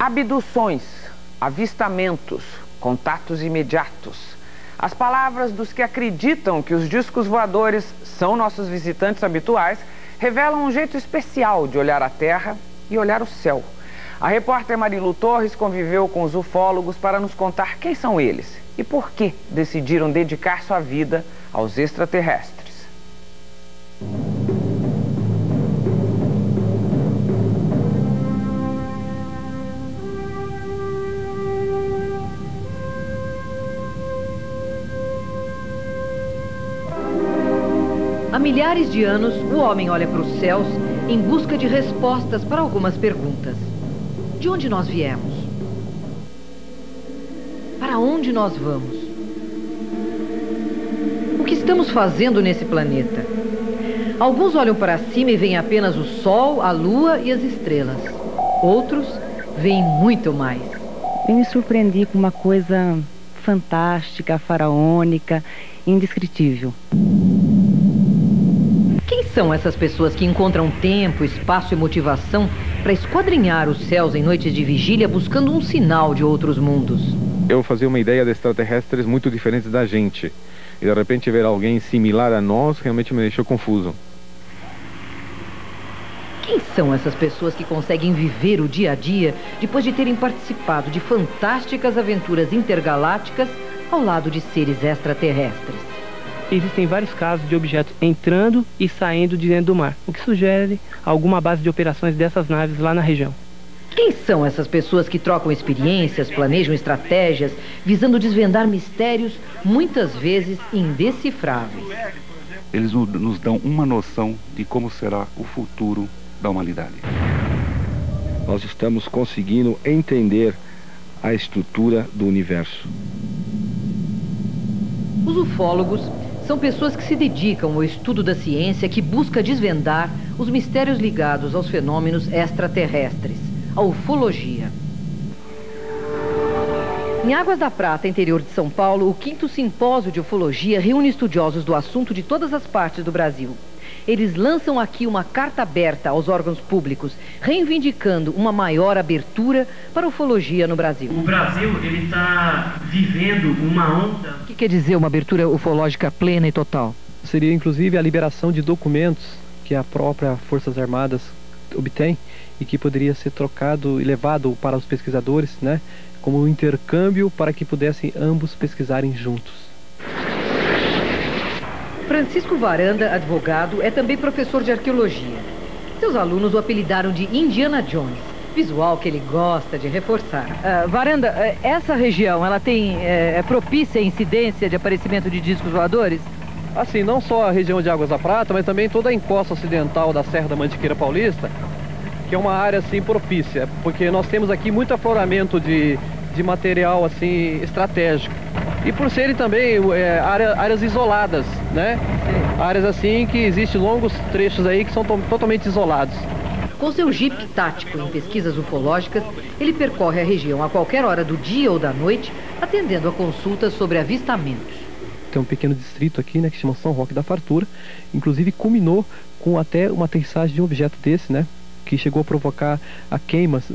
Abduções, avistamentos, contatos imediatos. As palavras dos que acreditam que os discos voadores são nossos visitantes habituais revelam um jeito especial de olhar a Terra e olhar o céu. A repórter Marilu Torres conviveu com os ufólogos para nos contar quem são eles e por que decidiram dedicar sua vida aos extraterrestres. Há milhares de anos, o homem olha para os céus em busca de respostas para algumas perguntas. De onde nós viemos? Para onde nós vamos? O que estamos fazendo nesse planeta? Alguns olham para cima e veem apenas o Sol, a Lua e as estrelas. Outros veem muito mais. Eu me surpreendi com uma coisa fantástica, faraônica, indescritível. Quem são essas pessoas que encontram tempo, espaço e motivação para esquadrinhar os céus em noites de vigília buscando um sinal de outros mundos? Eu fazia uma ideia de extraterrestres muito diferentes da gente. E de repente ver alguém similar a nós realmente me deixou confuso. Quem são essas pessoas que conseguem viver o dia a dia depois de terem participado de fantásticas aventuras intergalácticas ao lado de seres extraterrestres? Existem vários casos de objetos entrando e saindo de dentro do mar, o que sugere alguma base de operações dessas naves lá na região. Quem são essas pessoas que trocam experiências, planejam estratégias, visando desvendar mistérios, muitas vezes indecifráveis? Eles nos dão uma noção de como será o futuro da humanidade. Nós estamos conseguindo entender a estrutura do universo. Os ufólogos são pessoas que se dedicam ao estudo da ciência que busca desvendar os mistérios ligados aos fenômenos extraterrestres, a ufologia. Em Águas da Prata, interior de São Paulo, o 5º Simpósio de Ufologia reúne estudiosos do assunto de todas as partes do Brasil. Eles lançam aqui uma carta aberta aos órgãos públicos, reivindicando uma maior abertura para a ufologia no Brasil. O Brasil, ele está vivendo uma onda... O que quer dizer uma abertura ufológica plena e total? Seria, inclusive, a liberação de documentos que a própria Forças Armadas obtém e que poderia ser trocado e levado para os pesquisadores, né, como um intercâmbio para que pudessem ambos pesquisarem juntos. Francisco Varanda, advogado, é também professor de arqueologia. Seus alunos o apelidaram de Indiana Jones, visual que ele gosta de reforçar. Varanda, essa região, ela é propícia à incidência de aparecimento de discos voadores? Assim, não só a região de Águas da Prata, mas também toda a encosta ocidental da Serra da Mantiqueira Paulista, que é uma área assim propícia, porque nós temos aqui muito afloramento de material assim estratégico. E por serem também áreas isoladas, né? Áreas assim que existem longos trechos aí que são totalmente isolados. Com seu jipe tático em pesquisas ufológicas, ele percorre a região a qualquer hora do dia ou da noite, atendendo a consultas sobre avistamentos. Tem um pequeno distrito aqui, né, que se chama São Roque da Fartura, inclusive culminou com até uma aterrissagem de um objeto desse, né? Que chegou a provocar a queimas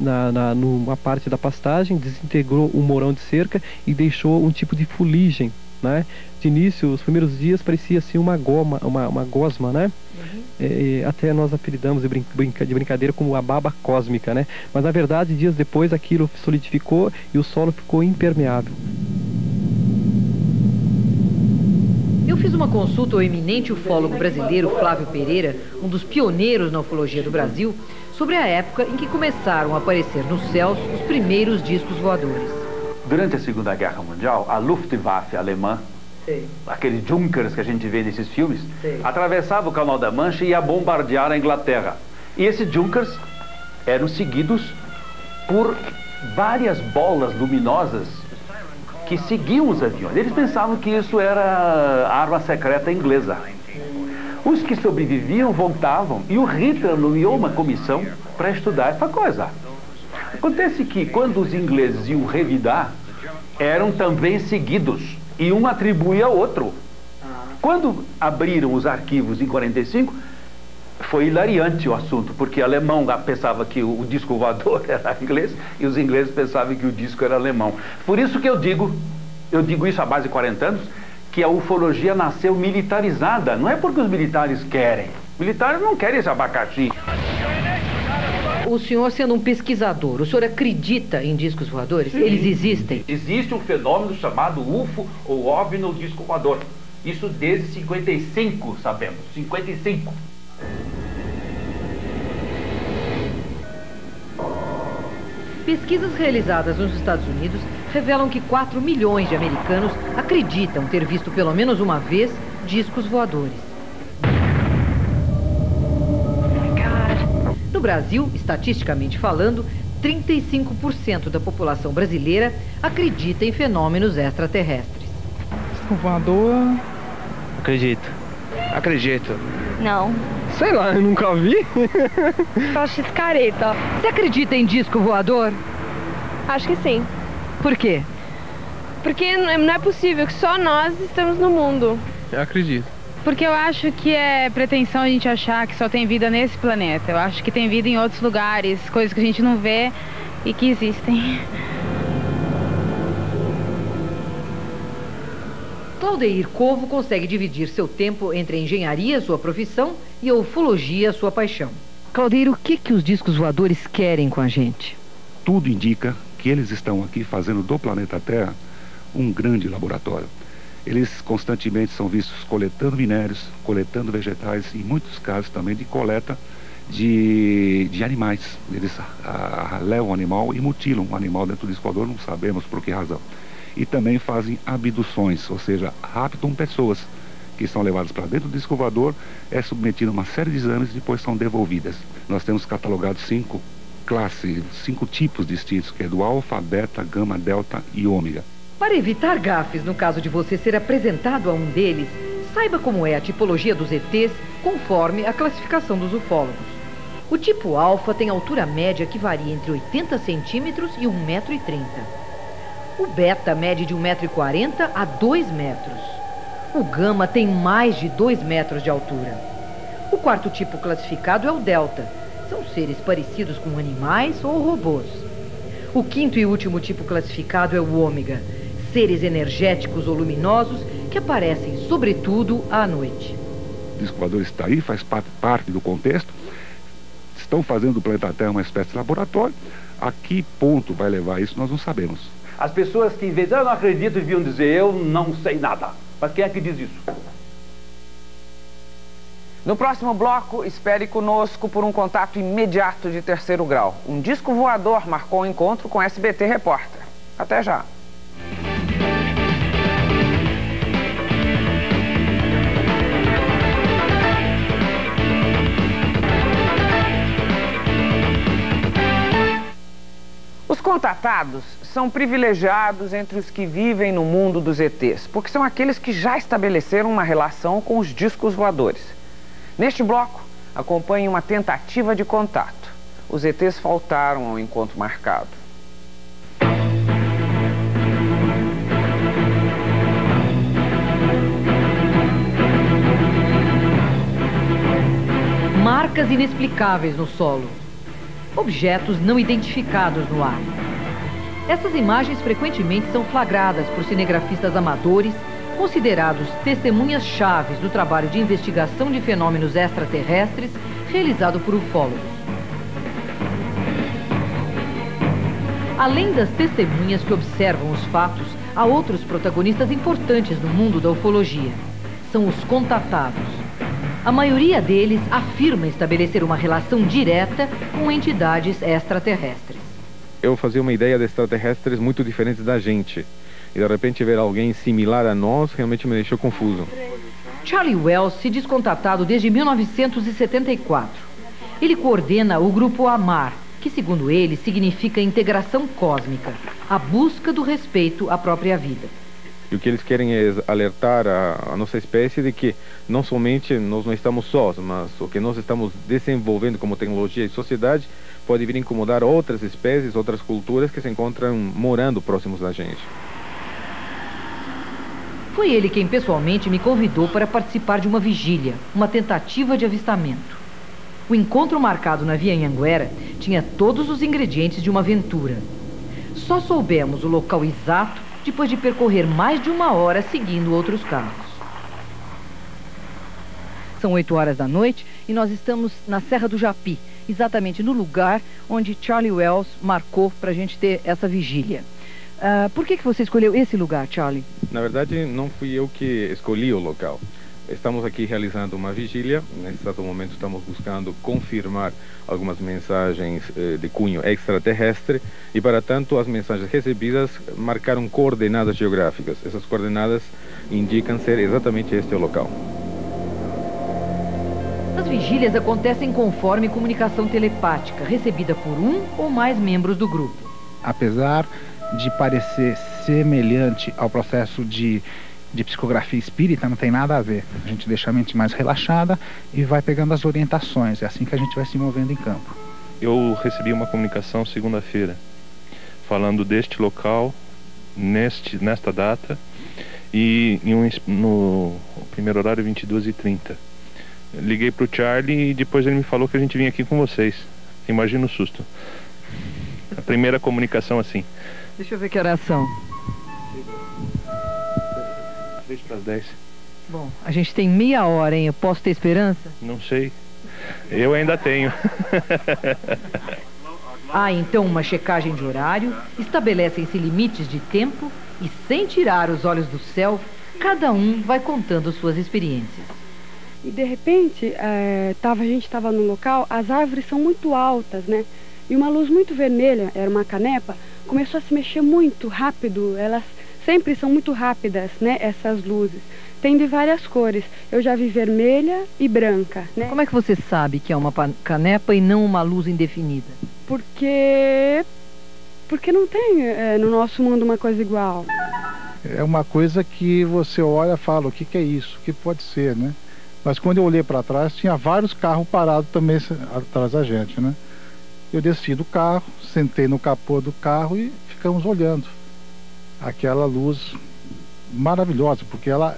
numa parte da pastagem, desintegrou um morão de cerca e deixou um tipo de fuligem, né? De início, os primeiros dias parecia assim uma gosma, né? Até nós apelidamos de brincadeira como a baba cósmica, né? Mas na verdade, dias depois, aquilo solidificou e o solo ficou impermeável. Eu fiz uma consulta ao eminente ufólogo brasileiro Flávio Pereira, um dos pioneiros na ufologia do Brasil, sobre a época em que começaram a aparecer nos céus os primeiros discos voadores. Durante a Segunda Guerra Mundial, a Luftwaffe alemã, aqueles Junkers que a gente vê nesses filmes, atravessava o Canal da Mancha e ia bombardear a Inglaterra. E esses Junkers eram seguidos por várias bolas luminosas que seguiam os aviões. Eles pensavam que isso era a arma secreta inglesa. Os que sobreviviam voltavam e o Hitler nomeou uma comissão para estudar essa coisa. Acontece que quando os ingleses iam revidar, eram também seguidos e um atribuía ao outro. Quando abriram os arquivos em 45, Foi hilariante o assunto, porque o alemão pensava que o disco voador era inglês e os ingleses pensavam que o disco era alemão. Por isso que eu digo isso há mais de 40 anos, que a ufologia nasceu militarizada. Não é porque os militares querem. Os militares não querem esse abacaxi. O senhor, sendo um pesquisador, o senhor acredita em discos voadores? Sim. Eles existem? Existe um fenômeno chamado UFO ou OVNI ou disco voador. Isso desde 55, sabemos. 55. Pesquisas realizadas nos Estados Unidos revelam que 4 milhões de americanos acreditam ter visto pelo menos uma vez discos voadores. No Brasil, estatisticamente falando, 35% da população brasileira acredita em fenômenos extraterrestres. Disco voador... Acredito. Não. Sei lá, eu nunca vi. Só xiscareta. Você acredita em disco voador? Acho que sim. Por quê? Porque não é possível que só nós estamos no mundo. Eu acredito. Porque eu acho que é pretensão a gente achar que só tem vida nesse planeta. Eu acho que tem vida em outros lugares, coisas que a gente não vê e que existem. Claudeir Covo consegue dividir seu tempo entre a engenharia, sua profissão, e a ufologia, sua paixão. Claudeir, o que os discos voadores querem com a gente? Tudo indica que eles estão aqui fazendo do planeta Terra um grande laboratório. Eles constantemente são vistos coletando minérios, coletando vegetais e em muitos casos também de coleta de animais. Eles levam o animal e mutilam o animal dentro do disco voador, não sabemos por que razão. E também fazem abduções, ou seja, raptam pessoas que são levadas para dentro do disco voador, é submetido a uma série de exames e depois são devolvidas. Nós temos catalogado 5 classes, 5 tipos distintos, que é do alfa, beta, gama, delta e ômega. Para evitar gafes no caso de você ser apresentado a um deles, saiba como é a tipologia dos ETs conforme a classificação dos ufólogos. O tipo alfa tem altura média que varia entre 80 centímetros e 1,30 m. O beta mede de 1,40 m a 2 metros. O gama tem mais de 2 metros de altura. O quarto tipo classificado é o delta. São seres parecidos com animais ou robôs. O quinto e último tipo classificado é o ômega. Seres energéticos ou luminosos que aparecem sobretudo à noite. O disco voador está aí, faz parte do contexto. Estão fazendo do planeta Terra uma espécie de laboratório. A que ponto vai levar isso, nós não sabemos. As pessoas que, em vez de eu não acredito, deviam dizer eu não sei nada. Mas quem é que diz isso? No próximo bloco, espere conosco por um contato imediato de terceiro grau. Um disco voador marcou um encontro com SBT Repórter. Até já. Os contatados são privilegiados entre os que vivem no mundo dos ETs, porque são aqueles que já estabeleceram uma relação com os discos voadores. Neste bloco, acompanhe uma tentativa de contato. Os ETs faltaram ao encontro marcado. Marcas inexplicáveis no solo. Objetos não identificados no ar. Essas imagens frequentemente são flagradas por cinegrafistas amadores, considerados testemunhas chaves do trabalho de investigação de fenômenos extraterrestres realizado por ufólogos. Além das testemunhas que observam os fatos, há outros protagonistas importantes no mundo da ufologia. São os contatados. A maioria deles afirma estabelecer uma relação direta com entidades extraterrestres. Eu fazia uma ideia de extraterrestres muito diferentes da gente. E de repente ver alguém similar a nós realmente me deixou confuso. Charlie Wells se diz contatado desde 1974. Ele coordena o grupo AMAR, que segundo ele significa integração cósmica, a busca do respeito à própria vida. E o que eles querem é alertar a nossa espécie de que não somente nós não estamos sós, mas o que nós estamos desenvolvendo como tecnologia e sociedade pode vir a incomodar outras espécies, outras culturas que se encontram morando próximos da gente. Foi ele quem pessoalmente me convidou para participar de uma vigília, uma tentativa de avistamento. O encontro marcado na Via Anhanguera tinha todos os ingredientes de uma aventura. Só soubemos o local exato depois de percorrer mais de 1 hora seguindo outros carros. São 8 horas da noite e nós estamos na Serra do Japi, exatamente no lugar onde Charlie Wells marcou para a gente ter essa vigília. Por que você escolheu esse lugar, Charlie? Na verdade, não fui eu que escolhi o local. Estamos aqui realizando uma vigília. Nesse exato momento estamos buscando confirmar algumas mensagens de cunho extraterrestre e, para tanto, as mensagens recebidas marcaram coordenadas geográficas. Essas coordenadas indicam ser exatamente este o local. As vigílias acontecem conforme comunicação telepática, recebida por um ou mais membros do grupo. Apesar de parecer semelhante ao processo de psicografia espírita, não tem nada a ver. A gente deixa a mente mais relaxada e vai pegando as orientações. É assim que a gente vai se movendo em campo. Eu recebi uma comunicação segunda-feira, falando deste local, nesta data, e no primeiro horário, 22h30. Liguei pro Charlie e depois ele me falou que a gente vinha aqui com vocês. Imagina o susto. A primeira comunicação assim. Deixa eu ver que horas são. 10:03. Bom, a gente tem meia hora, hein? Eu posso ter esperança? Não sei. Eu ainda tenho. Então uma checagem de horário, estabelecem-se limites de tempo e, sem tirar os olhos do céu, cada um vai contando suas experiências. E de repente, a gente estava num local, as árvores são muito altas, né? E uma luz muito vermelha, era uma canepa, começou a se mexer muito rápido. Elas sempre são muito rápidas, né? Essas luzes. Tem de várias cores. Eu já vi vermelha e branca, né? Como é que você sabe que é uma canepa e não uma luz indefinida? Porque não tem no nosso mundo uma coisa igual. É uma coisa que você olha e fala, o que é isso? O que pode ser, né? Mas quando eu olhei para trás, tinha vários carros parados também atrás da gente, né? Eu desci do carro, sentei no capô do carro e ficamos olhando aquela luz maravilhosa, porque ela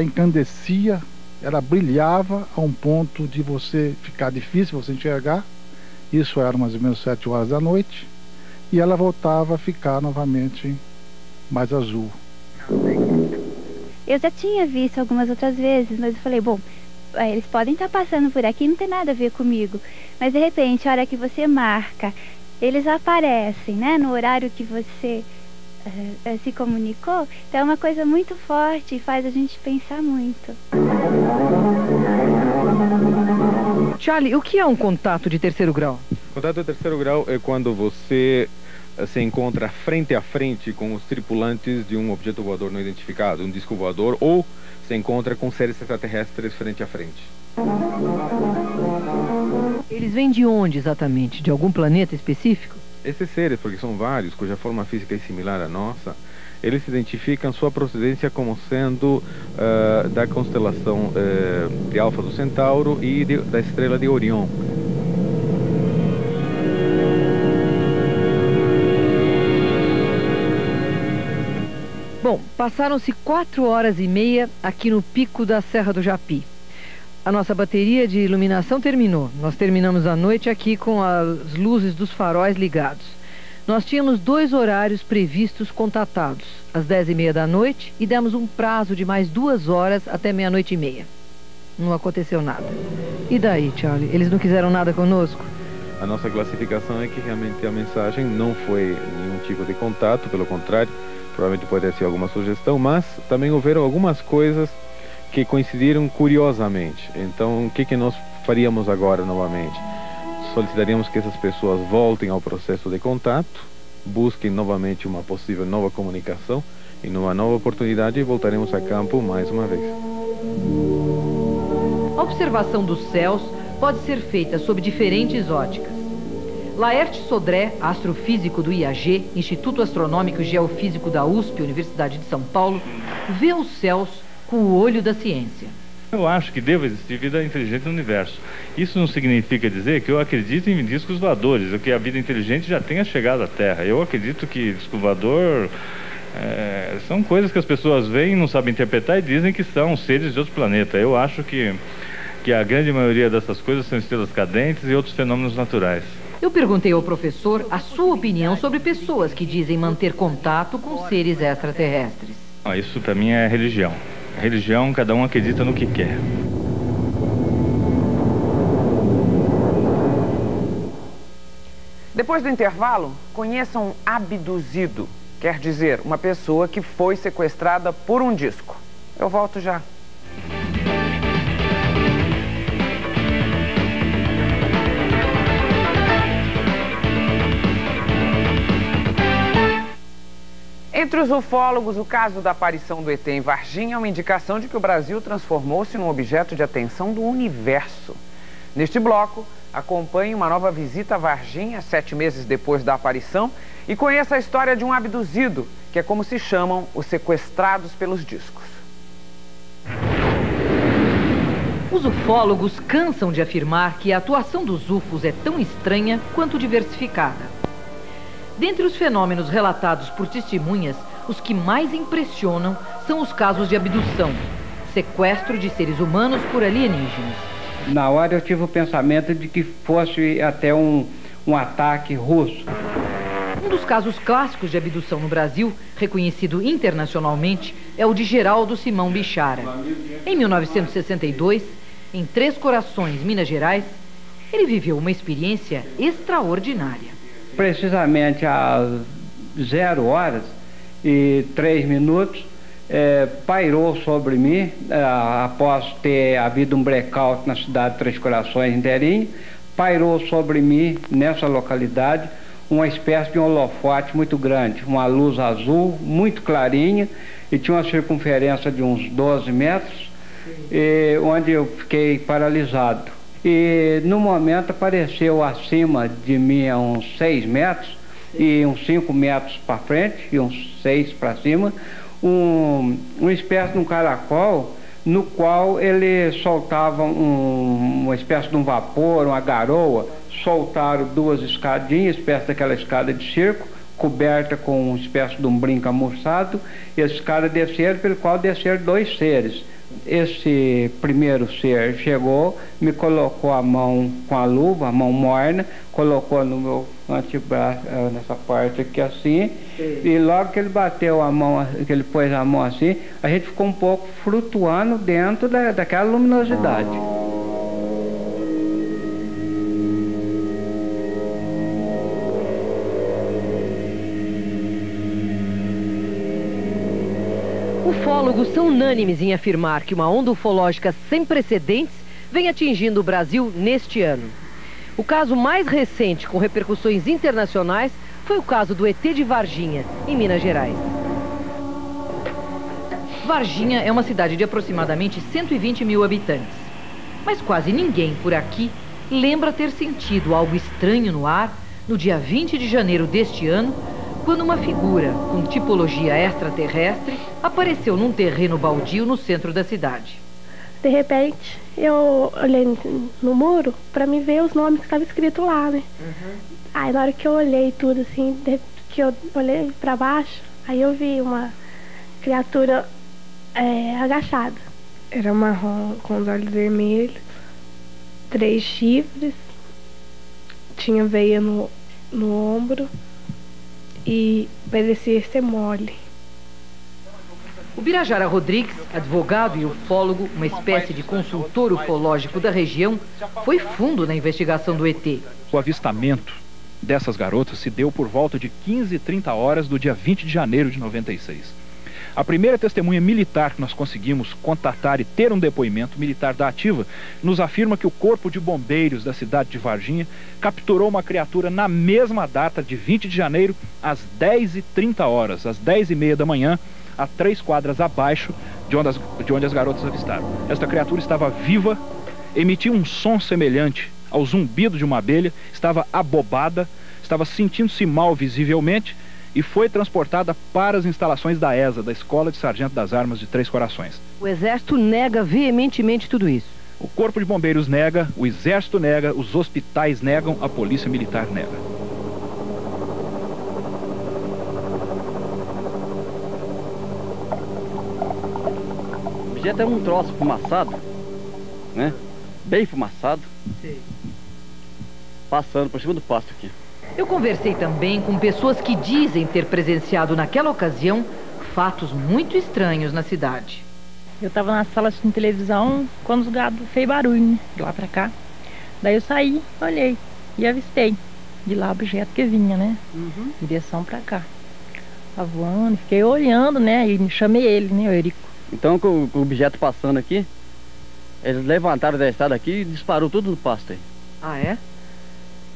encandecia, ela brilhava a um ponto de você ficar difícil você enxergar. Isso era mais ou menos 7 horas da noite, e ela voltava a ficar novamente mais azul. Eu já tinha visto algumas outras vezes, mas eu falei, bom, eles podem estar passando por aqui, não tem nada a ver comigo. Mas de repente, a hora que você marca, eles aparecem, né, no horário que você se comunicou. Então é uma coisa muito forte e faz a gente pensar muito. Charlie, o que é um contato de terceiro grau? Contato de terceiro grau é quando você se encontra frente a frente com os tripulantes de um objeto voador não identificado, um disco voador, ou se encontra com seres extraterrestres frente a frente. Eles vêm de onde exatamente? De algum planeta específico? Esses seres, porque são vários, cuja forma física é similar à nossa, eles identificam sua procedência como sendo da constelação de Alfa do Centauro e da estrela de Orion. Bom, passaram-se 4 horas e meia aqui no pico da Serra do Japi. A nossa bateria de iluminação terminou. Nós terminamos a noite aqui com as luzes dos faróis ligados. Nós tínhamos 2 horários previstos contatados, às 10h30 da noite, e demos um prazo de mais 2 horas até 00:30. Não aconteceu nada. E daí, Charlie? Eles não quiseram nada conosco? A nossa classificação é que realmente a mensagem não foi nenhum tipo de contato, pelo contrário, provavelmente pode ser alguma sugestão, mas também houveram algumas coisas que coincidiram curiosamente. Então, o que nós faríamos agora novamente? Solicitaríamos que essas pessoas voltem ao processo de contato, busquem novamente uma possível nova comunicação e numa nova oportunidade voltaremos a campo mais uma vez. A observação dos céus pode ser feita sob diferentes óticas. Laerte Sodré, astrofísico do IAG, Instituto Astronômico e Geofísico da USP, Universidade de São Paulo, vê os céus com o olho da ciência. Eu acho que deve existir vida inteligente no universo. Isso não significa dizer que eu acredito em discos voadores, ou que a vida inteligente já tenha chegado à Terra. Eu acredito que disco voador são coisas que as pessoas veem, não sabem interpretar e dizem que são seres de outro planeta. Eu acho que que a grande maioria dessas coisas são estrelas cadentes e outros fenômenos naturais. Eu perguntei ao professor a sua opinião sobre pessoas que dizem manter contato com seres extraterrestres. Isso para mim é religião. Religião, cada um acredita no que quer. Depois do intervalo, conheçam um abduzido. Quer dizer, uma pessoa que foi sequestrada por um disco. Eu volto já. Entre os ufólogos, o caso da aparição do ET em Varginha é uma indicação de que o Brasil transformou-se num objeto de atenção do universo. Neste bloco, acompanhe uma nova visita a Varginha, 7 meses depois da aparição, e conheça a história de um abduzido, que é como se chamam os sequestrados pelos discos. Os ufólogos cansam de afirmar que a atuação dos UFOs é tão estranha quanto diversificada. Dentre os fenômenos relatados por testemunhas, os que mais impressionam são os casos de abdução, sequestro de seres humanos por alienígenas. Na hora eu tive o pensamento de que fosse até um ataque russo. Um dos casos clássicos de abdução no Brasil, reconhecido internacionalmente, é o de Geraldo Simão Bichara. Em 1962, em Três Corações, Minas Gerais, ele viveu uma experiência extraordinária. Precisamente às 0h03 pairou sobre mim, após ter havido um blackout na cidade de Três Corações inteirinho, pairou sobre mim, nessa localidade, uma espécie de um holofote muito grande, uma luz azul, muito clarinha, e tinha uma circunferência de uns 12 metros, onde eu fiquei paralisado. E no momento apareceu acima de mim a uns 6 metros e uns 5 metros para frente e uns 6 para cima, uma espécie de um caracol, no qual ele soltava uma espécie de um vapor, uma garoa. Soltaram 2 escadinhas, espécie daquela escada de circo, coberta com uma espécie de um brinco amorçado, e esses caras desceram, pelo qual desceram 2 seres. Esse primeiro ser chegou, me colocou a mão com a luva, a mão morna, colocou no meu antebraço, nessa parte aqui assim, e logo que ele bateu a mão, que ele pôs a mão assim, a gente ficou um pouco flutuando dentro daquela luminosidade. Ufólogos são unânimes em afirmar que uma onda ufológica sem precedentes vem atingindo o Brasil neste ano. O caso mais recente, com repercussões internacionais, foi o caso do ET de Varginha, em Minas Gerais. Varginha é uma cidade de aproximadamente 120 mil habitantes. Mas quase ninguém por aqui lembra ter sentido algo estranho no ar no dia 20 de janeiro deste ano, quando uma figura com tipologia extraterrestre apareceu num terreno baldio no centro da cidade. De repente, eu olhei no muro para me ver os nomes que estavam escritos lá, né? Aí na hora que eu olhei tudo assim, que eu olhei para baixo, aí eu vi uma criatura agachada. Era marrom, com os olhos vermelhos, 3 chifres, tinha veia no ombro e parecia ser mole. O Birajara Rodrigues, advogado e ufólogo, uma espécie de consultor ufológico da região, foi fundo na investigação do ET. O avistamento dessas garotas se deu por volta de 15h30 do dia 20 de janeiro de 96. A primeira testemunha militar que nós conseguimos contatar e ter um depoimento militar da ativa nos afirma que o Corpo de Bombeiros da cidade de Varginha capturou uma criatura na mesma data de 20 de janeiro, às 10h30, às 10h30 da manhã, a 3 quadras abaixo de onde as garotas avistaram. Esta criatura estava viva, emitia um som semelhante ao zumbido de uma abelha, estava abobada, estava sentindo-se mal visivelmente, e foi transportada para as instalações da ESA, da Escola de Sargento das Armas de Três Corações. O Exército nega veementemente tudo isso. O Corpo de Bombeiros nega, o Exército nega, os hospitais negam, a Polícia Militar nega. O objeto é um troço fumaçado, né? bem fumaçado. Sei. Passando por cima do pasto aqui. Eu conversei também com pessoas que dizem ter presenciado naquela ocasião fatos muito estranhos na cidade. Eu estava na sala assistindo televisão quando os gados fez barulho, né? De lá pra cá. Daí eu saí, olhei e avistei de lá o objeto que vinha, né? Em direção pra cá. Tá voando, fiquei olhando, né? E chamei ele, né, o Eurico. Então, com o objeto passando aqui, eles levantaram da estrada aqui e disparou tudo no pasto aí. Ah, é?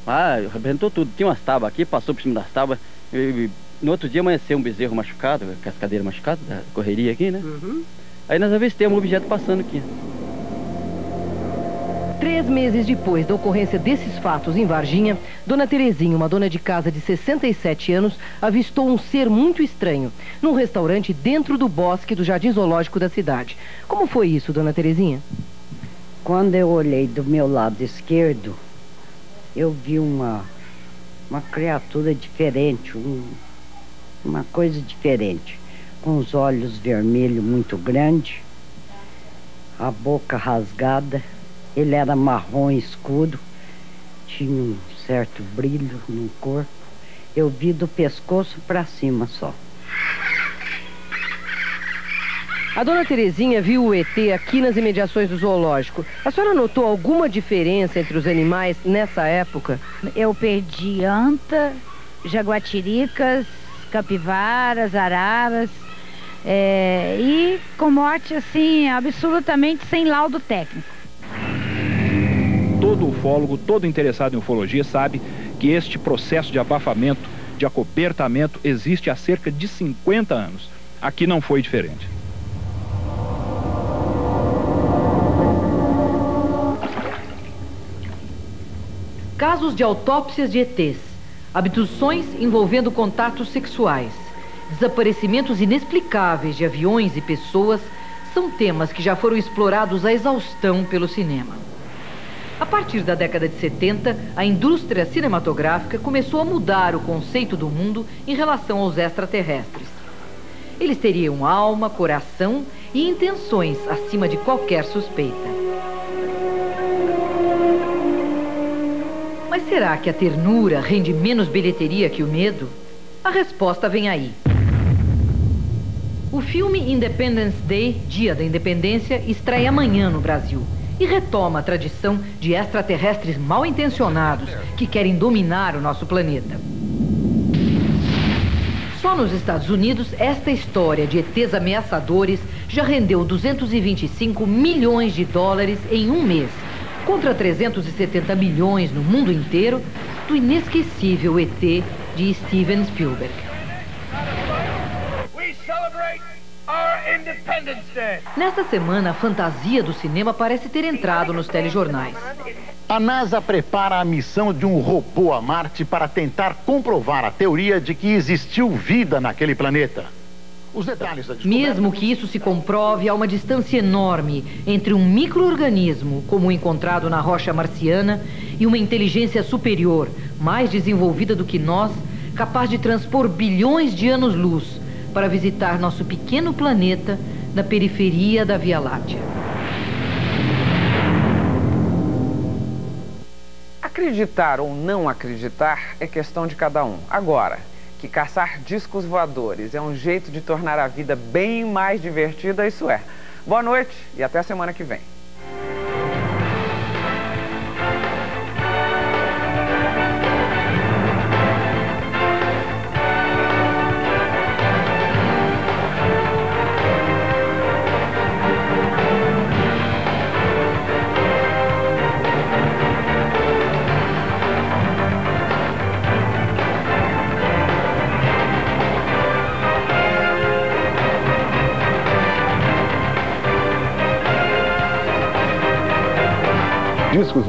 Ah, arrebentou tudo. Tinha umas tábuas aqui, passou por cima das tábuas. E no outro dia amanheceu um bezerro machucado, com as cadeiras machucadas, da correria aqui, né? Aí nós avistamos um objeto passando aqui. 3 meses depois da ocorrência desses fatos em Varginha, Dona Terezinha, uma dona de casa de 67 anos, avistou um ser muito estranho num restaurante dentro do bosque do Jardim Zoológico da cidade. Como foi isso, Dona Terezinha? Quando eu olhei do meu lado esquerdo, eu vi uma criatura diferente, uma coisa diferente, com os olhos vermelhos muito grandes, a boca rasgada. Ele era marrom escuro, tinha um certo brilho no corpo. Eu vi do pescoço para cima só. A Dona Terezinha viu o ET aqui nas imediações do zoológico. A senhora notou alguma diferença entre os animais nessa época? Eu perdi anta, jaguatiricas, capivaras, araras, e com morte assim, absolutamente sem laudo técnico. Todo ufólogo, todo interessado em ufologia sabe que este processo de abafamento, de acobertamento, existe há cerca de 50 anos. Aqui não foi diferente. Casos de autópsias de ETs, abduções envolvendo contatos sexuais, desaparecimentos inexplicáveis de aviões e pessoas são temas que já foram explorados à exaustão pelo cinema. A partir da década de 70, a indústria cinematográfica começou a mudar o conceito do mundo em relação aos extraterrestres. Eles teriam alma, coração e intenções acima de qualquer suspeita. Mas será que a ternura rende menos bilheteria que o medo? A resposta vem aí. O filme Independence Day, Dia da Independência, estreia amanhã no Brasil e retoma a tradição de extraterrestres mal intencionados que querem dominar o nosso planeta. Só nos Estados Unidos, esta história de ETs ameaçadores já rendeu 225 milhões de dólares em um mês, contra 370 milhões no mundo inteiro do inesquecível ET de Steven Spielberg. Nesta semana, a fantasia do cinema parece ter entrado nos telejornais. A NASA prepara a missão de um robô a Marte para tentar comprovar a teoria de que existiu vida naquele planeta. Os detalhes da descoberta... Mesmo que isso se comprove, há uma distância enorme entre um micro-organismo, como o encontrado na rocha marciana, e uma inteligência superior, mais desenvolvida do que nós, capaz de transpor bilhões de anos-luz para visitar nosso pequeno planeta na periferia da Via Láctea. Acreditar ou não acreditar é questão de cada um. Agora, que caçar discos voadores é um jeito de tornar a vida bem mais divertida, isso é. Boa noite e até a semana que vem. Discos